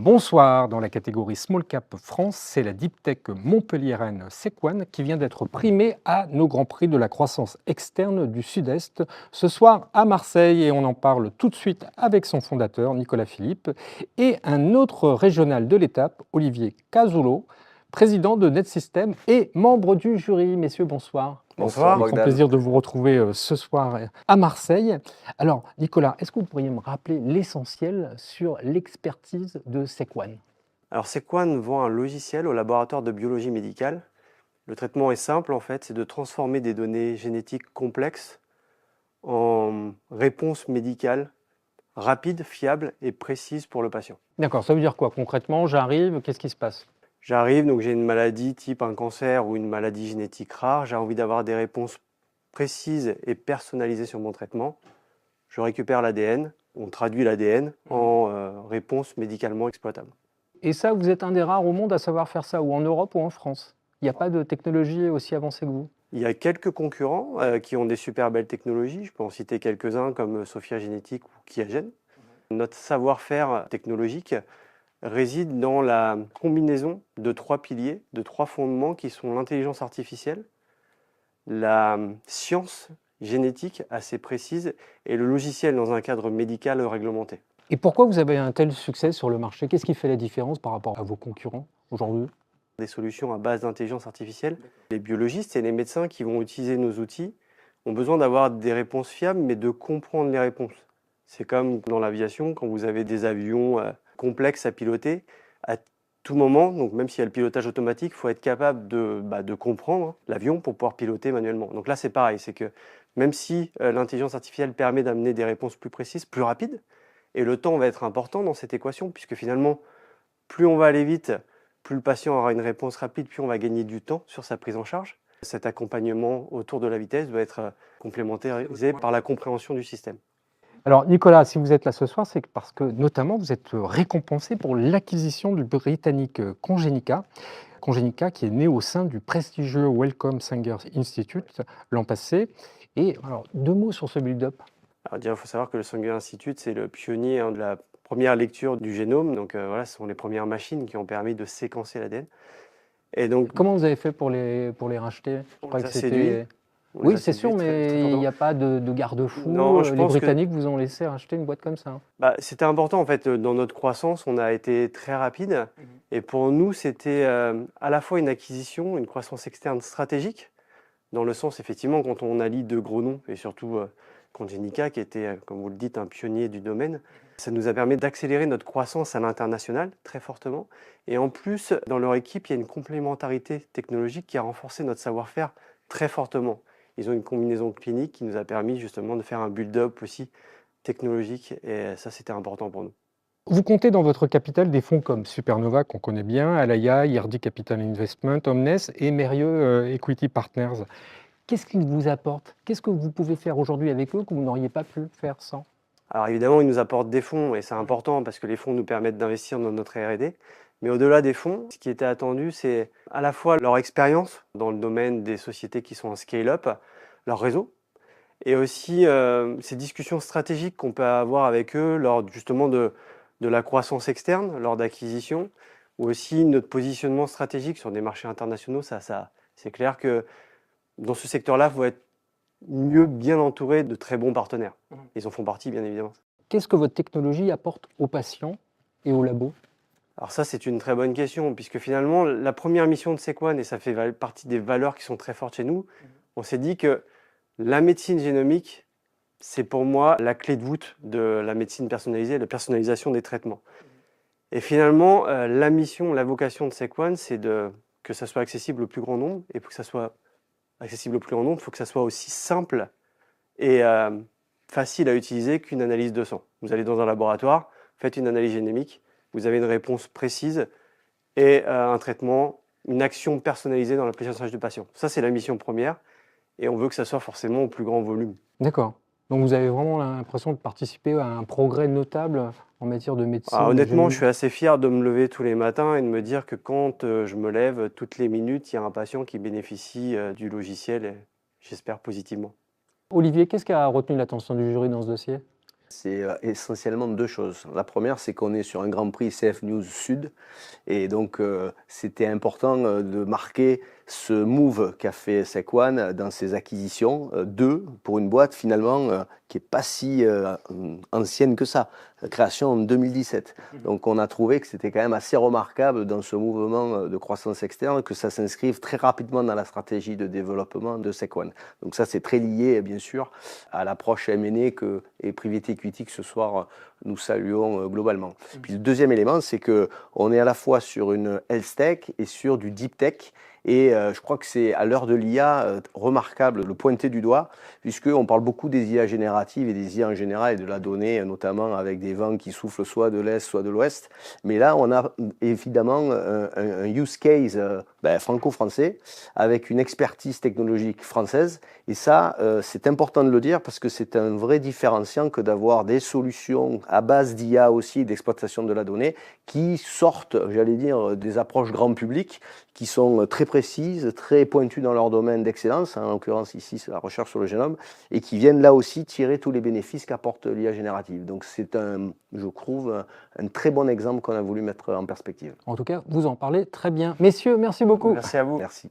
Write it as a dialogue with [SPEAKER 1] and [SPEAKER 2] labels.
[SPEAKER 1] Bonsoir, dans la catégorie Small Cap France, c'est la deep tech montpelliéraine Sequan qui vient d'être primée à nos grands prix de la croissance externe du Sud-Est ce soir à Marseille et on en parle tout de suite avec son fondateur Nicolas Philippe et un autre régional de l'étape, Olivier Cazullo, président de NetSystem et membre du jury. Messieurs, bonsoir.
[SPEAKER 2] Bonsoir,
[SPEAKER 1] Avec grand
[SPEAKER 2] Bogdan.
[SPEAKER 1] plaisir de vous retrouver ce soir à Marseille. Alors, Nicolas, est-ce que vous pourriez me rappeler l'essentiel sur l'expertise de Sequan?
[SPEAKER 2] Alors, Sequan vend un logiciel au laboratoire de biologie médicale. Le traitement est simple, en fait, c'est de transformer des données génétiques complexes en réponses médicales rapides, fiables et précises pour le patient.
[SPEAKER 1] D'accord, ça veut dire quoi concrètement? J'arrive, qu'est-ce qui se passe?
[SPEAKER 2] J'arrive, donc j'ai une maladie type un cancer ou une maladie génétique rare, j'ai envie d'avoir des réponses précises et personnalisées sur mon traitement. Je récupère l'ADN, on traduit l'ADN en réponse médicalement exploitable.
[SPEAKER 1] Et ça, vous êtes un des rares au monde à savoir faire ça, ou en Europe ou en France? Il n'y a pas de technologie aussi avancée que vous?
[SPEAKER 2] Il y a quelques concurrents qui ont des super belles technologies. Je peux en citer quelques-uns comme Sophia Génétique ou Qiagen. Notre savoir-faire technologique réside dans la combinaison de trois piliers, de trois fondements qui sont l'intelligence artificielle, la science génétique assez précise et le logiciel dans un cadre médical réglementé.
[SPEAKER 1] Et pourquoi vous avez un tel succès sur le marché? Qu'est-ce qui fait la différence par rapport à vos concurrents aujourd'hui?
[SPEAKER 2] Des solutions à base d'intelligence artificielle. Les biologistes et les médecins qui vont utiliser nos outils ont besoin d'avoir des réponses fiables, mais de comprendre les réponses. C'est comme dans l'aviation, quand vous avez des avions complexes à piloter, à tout moment, donc même s'il y a le pilotage automatique, il faut être capable de comprendre l'avion pour pouvoir piloter manuellement. Donc là, c'est pareil, c'est que même si l'intelligence artificielle permet d'amener des réponses plus précises, plus rapides, et le temps va être important dans cette équation, puisque finalement, plus on va aller vite, plus le patient aura une réponse rapide, plus on va gagner du temps sur sa prise en charge. Cet accompagnement autour de la vitesse doit être complémentarisé par la compréhension du système.
[SPEAKER 1] Alors Nicolas, si vous êtes là ce soir, c'est parce que notamment vous êtes récompensé pour l'acquisition du britannique Congenica. Congenica qui est né au sein du prestigieux Wellcome Sanger Institute l'an passé. Et alors, deux mots sur ce build-up.
[SPEAKER 2] Alors déjà, il faut savoir que le Sanger Institute, c'est le pionnier de la première lecture du génome. Donc voilà, ce sont les premières machines qui ont permis de séquencer l'ADN.
[SPEAKER 1] Et donc, comment vous avez fait pour les racheter? Je crois
[SPEAKER 2] on les
[SPEAKER 1] que
[SPEAKER 2] a séduits.
[SPEAKER 1] c'était... Oui, c'est sûr, mais il n'y a pas de garde-fou.
[SPEAKER 2] Non, je
[SPEAKER 1] Les
[SPEAKER 2] pense que
[SPEAKER 1] Britanniques vous ont laissé racheter une boîte comme ça.
[SPEAKER 2] c'était important en fait. Dans notre croissance, on a été très rapide. Et pour nous, c'était à la fois une acquisition, une croissance externe stratégique, dans le sens effectivement quand on allie deux gros noms, et surtout Congenica, qui était, comme vous le dites, un pionnier du domaine, ça nous a permis d'accélérer notre croissance à l'international très fortement. Et en plus, dans leur équipe, il y a une complémentarité technologique qui a renforcé notre savoir-faire très fortement. Ils ont une combinaison clinique qui nous a permis justement de faire un build-up aussi technologique, et ça, c'était important pour nous.
[SPEAKER 1] Vous comptez dans votre capital des fonds comme Supernova, qu'on connaît bien, Alaya, IRD Capital Investment, Omnes et Merieux Equity Partners. Qu'est-ce qu'ils vous apportent? Qu'est-ce que vous pouvez faire aujourd'hui avec eux que vous n'auriez pas pu faire sans?
[SPEAKER 2] Alors évidemment, ils nous apportent des fonds et c'est important parce que les fonds nous permettent d'investir dans notre R&D. Mais au-delà des fonds, ce qui était attendu, c'est à la fois leur expérience dans le domaine des sociétés qui sont en scale-up, leur réseau, et aussi ces discussions stratégiques qu'on peut avoir avec eux lors justement de la croissance externe, lors d'acquisition, ou aussi notre positionnement stratégique sur des marchés internationaux. C'est clair que dans ce secteur-là, il faut être mieux bien entouré de très bons partenaires. Ils en font partie, bien évidemment.
[SPEAKER 1] Qu'est-ce que votre technologie apporte aux patients et aux labos?
[SPEAKER 2] Alors ça, c'est une très bonne question, puisque finalement, la première mission de Sequan, et ça fait partie des valeurs qui sont très fortes chez nous, on s'est dit que la médecine génomique, c'est pour moi la clé de voûte de la médecine personnalisée, de la personnalisation des traitements. Et finalement, la mission, la vocation de Sequan, c'est que ça soit accessible au plus grand nombre, et pour que ça soit accessible au plus grand nombre, il faut que ça soit aussi simple et facile à utiliser qu'une analyse de sang. Vous allez dans un laboratoire, faites une analyse génomique, vous avez une réponse précise et un traitement, une action personnalisée dans la prise en charge du patient. Ça, c'est la mission première et on veut que ça soit forcément au plus grand volume.
[SPEAKER 1] D'accord. Donc vous avez vraiment l'impression de participer à un progrès notable en matière de médecine
[SPEAKER 2] Honnêtement, je
[SPEAKER 1] génomique.
[SPEAKER 2] suis assez fier de me lever tous les matins et de me dire que quand je me lève, toutes les minutes, il y a un patient qui bénéficie du logiciel, et j'espère positivement.
[SPEAKER 1] Olivier, qu'est-ce qui a retenu l'attention du jury dans ce dossier?
[SPEAKER 3] C'est essentiellement deux choses. La première, c'est qu'on est sur un Grand Prix CF News Sud, et donc c'était important de marquer ce move qu'a fait Sequan dans ses acquisitions, deux pour une boîte finalement qui n'est pas si ancienne que ça, création en 2017. Donc on a trouvé que c'était quand même assez remarquable dans ce mouvement de croissance externe que ça s'inscrive très rapidement dans la stratégie de développement de Sequan. Donc ça c'est très lié bien sûr à l'approche M&A et Private Equity que ce soir nous saluons globalement. Puis le deuxième élément, c'est qu'on est à la fois sur une health tech et sur du deep tech. Et je crois que c'est à l'heure de l'IA remarquable de le pointer du doigt, puisqu'on parle beaucoup des IA génératives et des IA en général et de la donnée, notamment avec des vents qui soufflent soit de l'Est, soit de l'Ouest. Mais là, on a évidemment un use case franco-français avec une expertise technologique française. Et ça, c'est important de le dire parce que c'est un vrai différenciant que d'avoir des solutions à base d'IA aussi, d'exploitation de la donnée, qui sortent, j'allais dire, des approches grand public, qui sont très précises, très pointues dans leur domaine d'excellence, en l'occurrence ici c'est la recherche sur le génome, et qui viennent là aussi tirer tous les bénéfices qu'apporte l'IA générative. Donc c'est je trouve, un très bon exemple qu'on a voulu mettre en perspective.
[SPEAKER 1] En tout cas, vous en parlez très bien. Messieurs, merci beaucoup.
[SPEAKER 2] Merci à vous.
[SPEAKER 3] Merci.